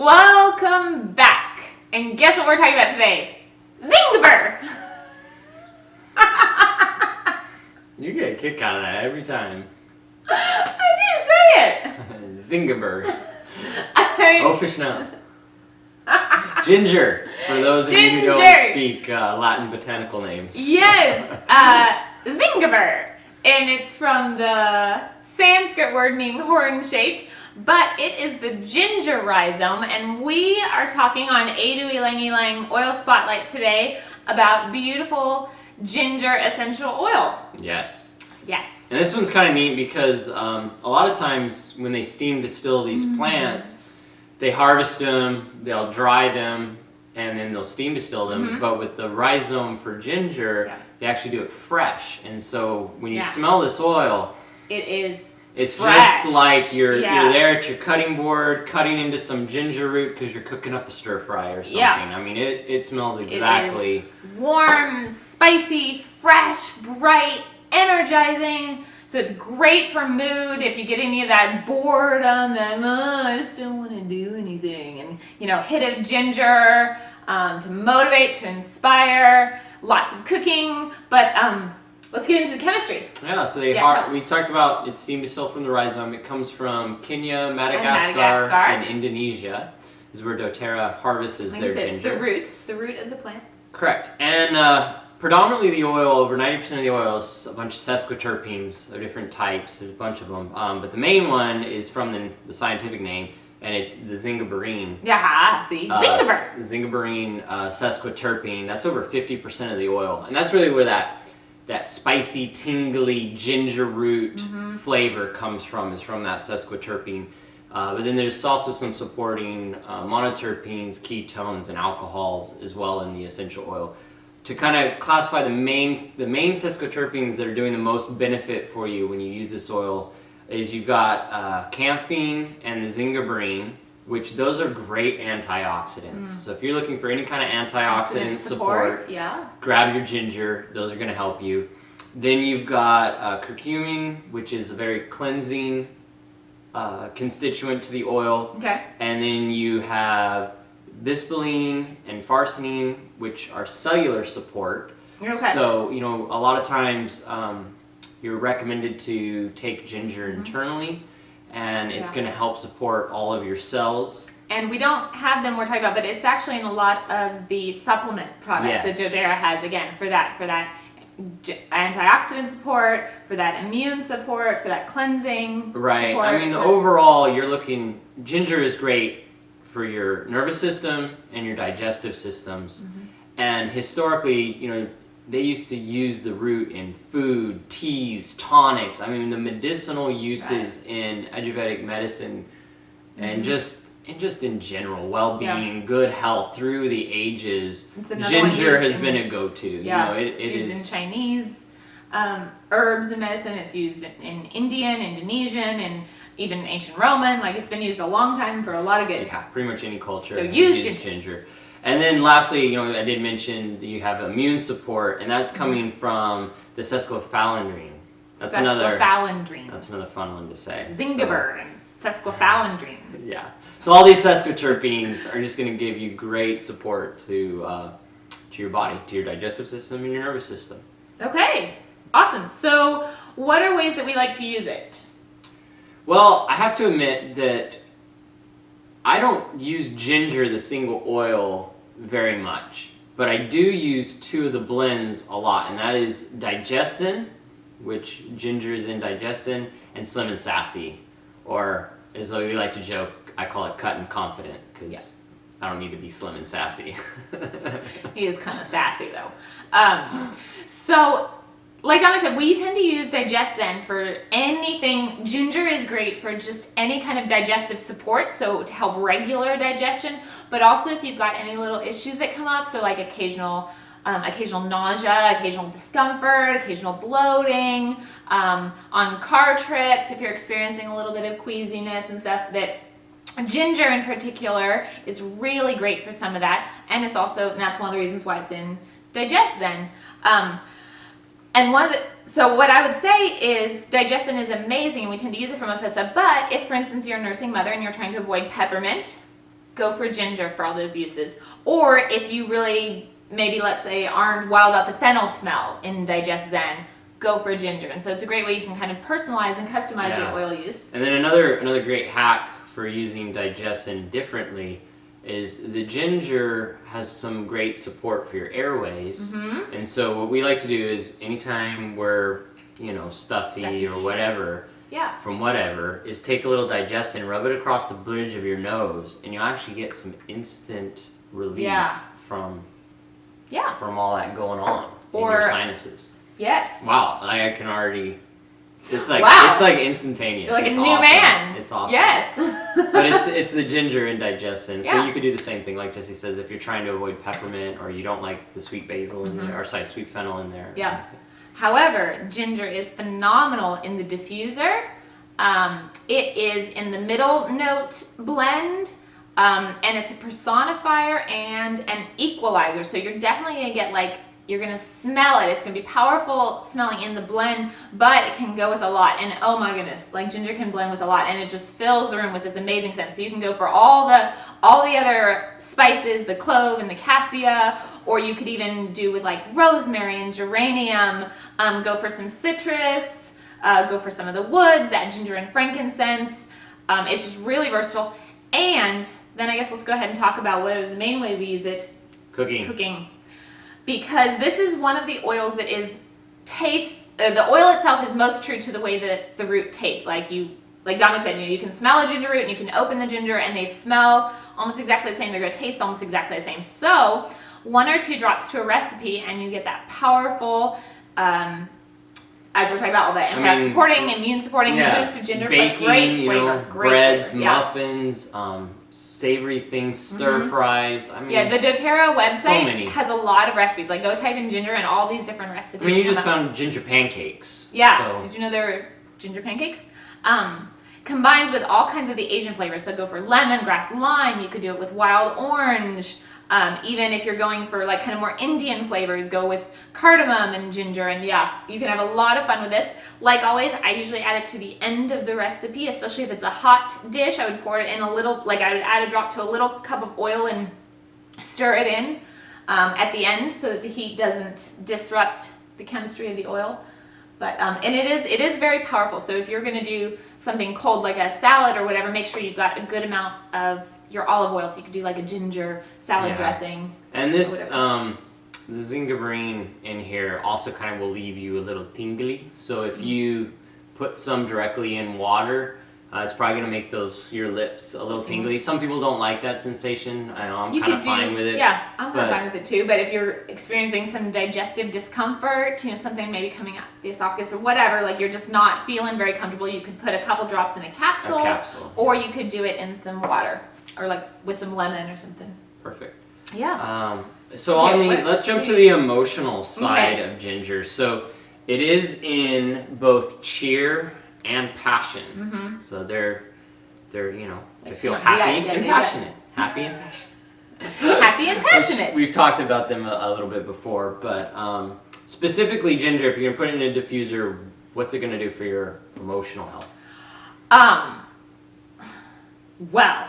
Welcome back. And guess what we're talking about today? Zingiber. You get a kick out of that every time. I do say it. Zingiber. Officinale. Ginger, for those of you who don't speak Latin botanical names. Yes, zingiber. And it's from the Sanskrit word meaning horn-shaped, but it is the ginger rhizome, and we are talking on Ylang Ylang Oil Spotlight today about beautiful ginger essential oil. Yes. Yes. And this one's kind of neat because a lot of times when they steam distill these plants, they harvest them, they'll dry them, and then they'll steam distill them. But with the rhizome for ginger, they actually do it fresh. And so when you smell this oil, it's fresh. Just like you're there at your cutting board, cutting into some ginger root because you're cooking up a stir fry or something. Yeah. I mean, it smells exactly. It is warm, spicy, fresh, bright, energizing. So it's great for mood if you get any of that boredom, that I just don't want to do anything, and hit of ginger to motivate, to inspire, lots of cooking. But let's get into the chemistry. Yeah, so we talked about it's steam distilled from the rhizome. It comes from Kenya, Madagascar, and Indonesia. This is where doTERRA harvests their ginger. It's the root. It's the root of the plant. Correct. And predominantly the oil, over 90% of the oil is a bunch of sesquiterpenes of different types. There's a bunch of them. But the main one is from the scientific name, and it's the zingiberine. Yeah, see? Zingiber. Zingiberine sesquiterpene. That's over 50% of the oil. And that's really where that spicy, tingly ginger root flavor comes from, is from that sesquiterpene. But then there's also some supporting monoterpenes, ketones, and alcohols as well in the essential oil. To kind of classify the main sesquiterpenes that are doing the most benefit for you when you use this oil is you've got camphene and the zingiberine, which those are great antioxidants. So if you're looking for any kind of antioxidant support, grab your ginger. Those are going to help you. Then you've got curcumin, which is a very cleansing constituent to the oil. Okay. And then you have bisbaline and farcinine, which are cellular support. Okay. So, a lot of times you're recommended to take ginger internally, and it's going to help support all of your cells. And we don't have them we're talking about, but it's actually in a lot of the supplement products that doTERRA has, again, for that antioxidant support, for that immune support, for that cleansing support. I mean, overall, ginger is great for your nervous system and your digestive systems. And historically, they used to use the root in food, teas, tonics. I mean, the medicinal uses in Ayurvedic medicine and just in general, well-being, good health through the ages. Ginger has been a go-to. Yeah, it's used in Chinese herbs in medicine. It's used in Indian, Indonesian, and even ancient Roman. Like, it's been used a long time for a lot of good. Yeah, pretty much any culture. So use ginger. And then lastly, I did mention that you have immune support, and that's coming from the sesquifalindrine. That's another fun one to say. Zingiber and sesquifalindrine. Yeah. So all these sesquiterpenes are just going to give you great support to your body, to your digestive system and your nervous system. Okay. Awesome. So what are ways that we like to use it? Well, I have to admit that I don't use ginger, the single oil, very much. But I do use two of the blends a lot, and that is digestin, which ginger is in digestin, and slim and sassy. Or, as we like to joke, I call it cut and confident, because I don't need to be slim and sassy. He is kind of sassy, though. So, like Donna said, we tend to use digestin for anything. Ginger is great for just any kind of digestive support, so to help regular digestion, but also if you've got any little issues that come up, so like occasional nausea, occasional discomfort, occasional bloating, on car trips, if you're experiencing a little bit of queasiness and stuff, that ginger in particular is really great for some of that, and that's one of the reasons why it's in digestin. So what I would say is digestin is amazing, and we tend to use it for most of that stuff. But if, for instance, you're a nursing mother and you're trying to avoid peppermint, go for ginger for all those uses. Or if you really, maybe let's say, aren't wild about the fennel smell in Digest Zen, go for ginger. And so it's a great way you can kind of personalize and customize your oil use. And then another great hack for using Digest Zen differently is the ginger has some great support for your airways. And so what we like to do is anytime we're, you know, stuffy or whatever, from whatever, is take a little Digest Zen, rub it across the bridge of your nose, and you'll actually get some instant relief from all that going on in your sinuses. Yes. Wow, I can already. It's like it's like instantaneous. You're like it's a new awesome. man. It's awesome. Yes. But it's the ginger in Digest Zen. So you could do the same thing, like Jesse says, if you're trying to avoid peppermint or you don't like the sweet basil in there, or sorry, sweet fennel in there. Yeah. However, ginger is phenomenal in the diffuser. It is in the middle note blend, and it's a personifier and an equalizer. So you're definitely gonna get you're gonna smell it. It's gonna be powerful smelling in the blend, but it can go with a lot. And oh my goodness, ginger can blend with a lot, and it just fills the room with this amazing scent. So you can go for all the other spices, the clove and the cassia, or you could even do with rosemary and geranium. Go for some citrus. Go for some of the woods, that ginger and frankincense. It's just really versatile. And then I guess let's go ahead and talk about what is the main way we use it. Cooking. Because this is one of the oils that is the oil itself is most true to the way that the root tastes. Like Dominic said, you can smell a ginger root and you can open the ginger and they smell almost exactly the same. They're going to taste almost exactly the same. So 1 or 2 drops to a recipe and you get that powerful, as we're talking about, all the antioxidant-supporting, immune-supporting boost of ginger, baking, plus great flavor. Breads, muffins, savory things, stir fries. I mean, the doTERRA website has a lot of recipes. Go type in ginger and all these different recipes. I mean, you just found ginger pancakes. Yeah. So. Did you know there were ginger pancakes? Combines with all kinds of the Asian flavors. So go for lemongrass, lime. You could do it with wild orange. Even if you're going for kind of more Indian flavors, go with cardamom and ginger, and you can have a lot of fun with this. Like always, I usually add it to the end of the recipe, especially if it's a hot dish. I would pour it in a little, I would add a drop to a little cup of oil and stir it in at the end so that the heat doesn't disrupt the chemistry of the oil. But and it is very powerful. So if you're going to do something cold like a salad or whatever, make sure you've got a good amount of your olive oil, so you could do a ginger salad dressing. And this, the zingiber in here also kind of will leave you a little tingly. So if you put some directly in water, it's probably going to make your lips a little tingly. Some people don't like that sensation. I know I'm kind of fine with it. Yeah, I'm kind of fine with it too. But if you're experiencing some digestive discomfort, something maybe coming out the esophagus or whatever, you're just not feeling very comfortable, you could put a couple drops in a capsule. Or you could do it in some water. Or with some lemon or something. Perfect. Yeah. So let's jump to the emotional side of ginger. So it is in both cheer and passion. So they're they feel happy and passionate. Happy and passionate. Happy and passionate. We've talked about them a little bit before, but specifically ginger, if you're gonna put it in a diffuser, what's it gonna do for your emotional health? Well,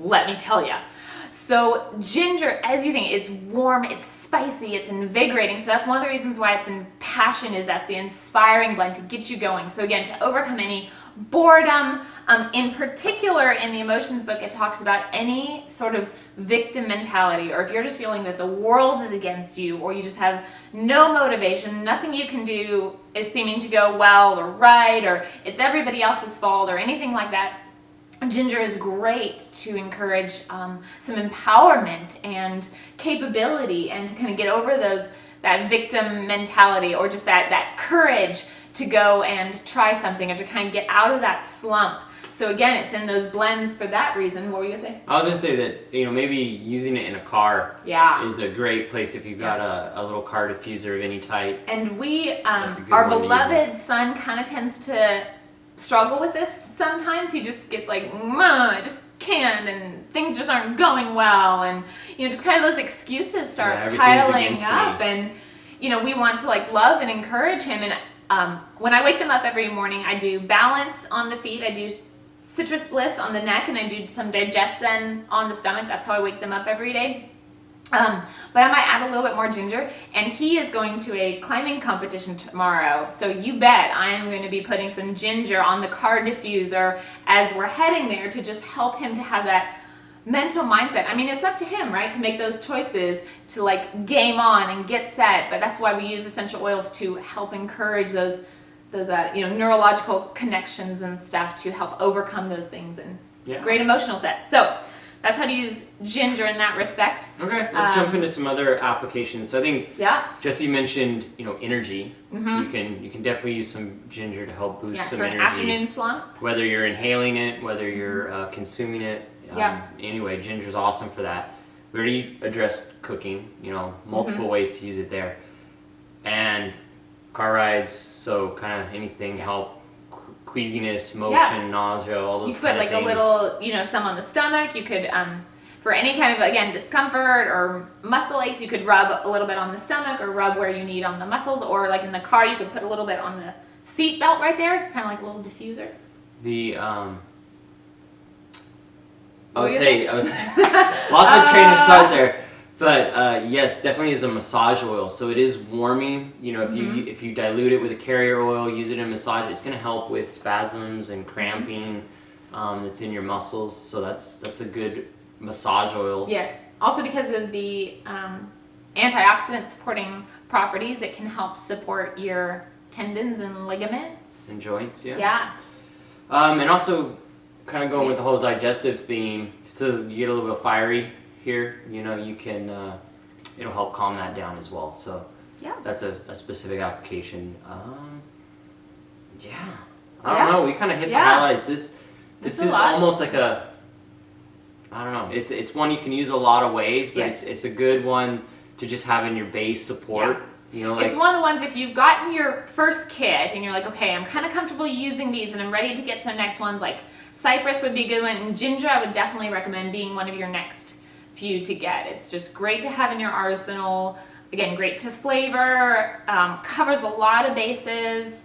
let me tell you. So ginger, as you think, it's warm, it's spicy, it's invigorating. So that's one of the reasons why it's in passion, is that's the inspiring blend to get you going. So again, to overcome any boredom. In particular, in the emotions book, it talks about any sort of victim mentality, or if you're just feeling that the world is against you, or you just have no motivation, nothing you can do is seeming to go well or right, or it's everybody else's fault or anything like that. Ginger is great to encourage some empowerment and capability, and to kind of get over that victim mentality, or just that courage to go and try something, or to kind of get out of that slump. So again, it's in those blends for that reason. What were you going to say? I was going to say that, maybe using it in a car is a great place if you've got a little car diffuser of any type. And our beloved son kind of tends to struggle with this sometimes. He just gets I just can't, and things just aren't going well, and just kind of those excuses start piling up, and we want to love and encourage him. And when I wake them up every morning, I do balance on the feet. I do Citrus Bliss on the neck, and I do some Digestion on the stomach. That's how I wake them up every day. But I might add a little bit more ginger, and he is going to a climbing competition tomorrow, so you bet I am going to be putting some ginger on the card diffuser as we're heading there to just help him to have that mental mindset. I mean, it's up to him, right, to make those choices, to like game on and get set, but that's why we use essential oils to help encourage those neurological connections and stuff to help overcome those things and great emotional set. So that's how to use ginger in that respect. Okay, let's jump into some other applications. So I think Jesse mentioned, energy. You can definitely use some ginger to help boost some for energy. An afternoon slump. Whether you're inhaling it, whether you're consuming it. Anyway, ginger's awesome for that. We already addressed cooking. Multiple ways to use it there, and car rides. So kind of anything help. Queasiness, motion, nausea, all those you could put like things. a little, some on the stomach. You could, for any kind of, again, discomfort or muscle aches, you could rub a little bit on the stomach or rub where you need on the muscles, or like in the car, you could put a little bit on the seat belt right there. It's kind of like a little diffuser. I was lost my train of thought there. But yes, definitely is a massage oil. So it is warming. If you dilute it with a carrier oil, use it in massage, it's going to help with spasms and cramping that's in your muscles. So that's a good massage oil. Yes. Also because of the antioxidant supporting properties, it can help support your tendons and ligaments. And joints, Yeah. And also kind of going with the whole digestive theme, so you get a little bit fiery here, you can, it'll help calm that down as well. So that's a specific application. I don't know. We kind of hit the highlights. This is almost like I don't know. It's one you can use a lot of ways, but it's a good one to just have in your base support. It's one of the ones if you've gotten your first kit and you're like, okay, I'm kind of comfortable using these and I'm ready to get some next ones. Like cypress would be a good one, and ginger I would definitely recommend being one of your next few to get. It's just great to have in your arsenal. Again, great to flavor, covers a lot of bases.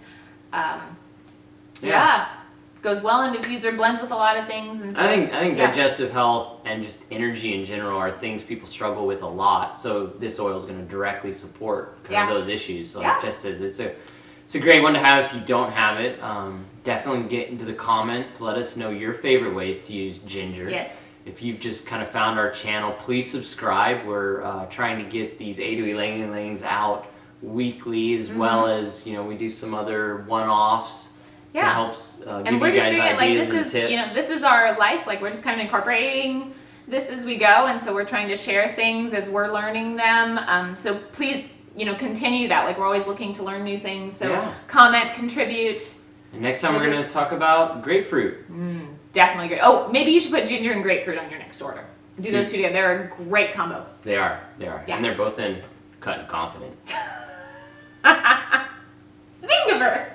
Goes well in diffuser, blends with a lot of things. And so, I think digestive health and just energy in general are things people struggle with a lot. So this oil is going to directly support kind of those issues. So like Jess says, it's a great one to have if you don't have it. Definitely get into the comments. Let us know your favorite ways to use ginger. Yes. If you've just kind of found our channel, please subscribe. We're trying to get these Ylang Ylangs out weekly, as well as we do some other one-offs to help and we're give you just guys doing it like ideas this and is tips. this is our life. Like we're just kind of incorporating this as we go, and so we're trying to share things as we're learning them. So please continue that. Like we're always looking to learn new things. So comment, contribute. And next time we're going to talk about grapefruit. Definitely great. Oh, maybe you should put ginger and grapefruit on your next order. Do those two together. They're a great combo. They are. Yeah. And they're both in Cut and Confident. Zingiber!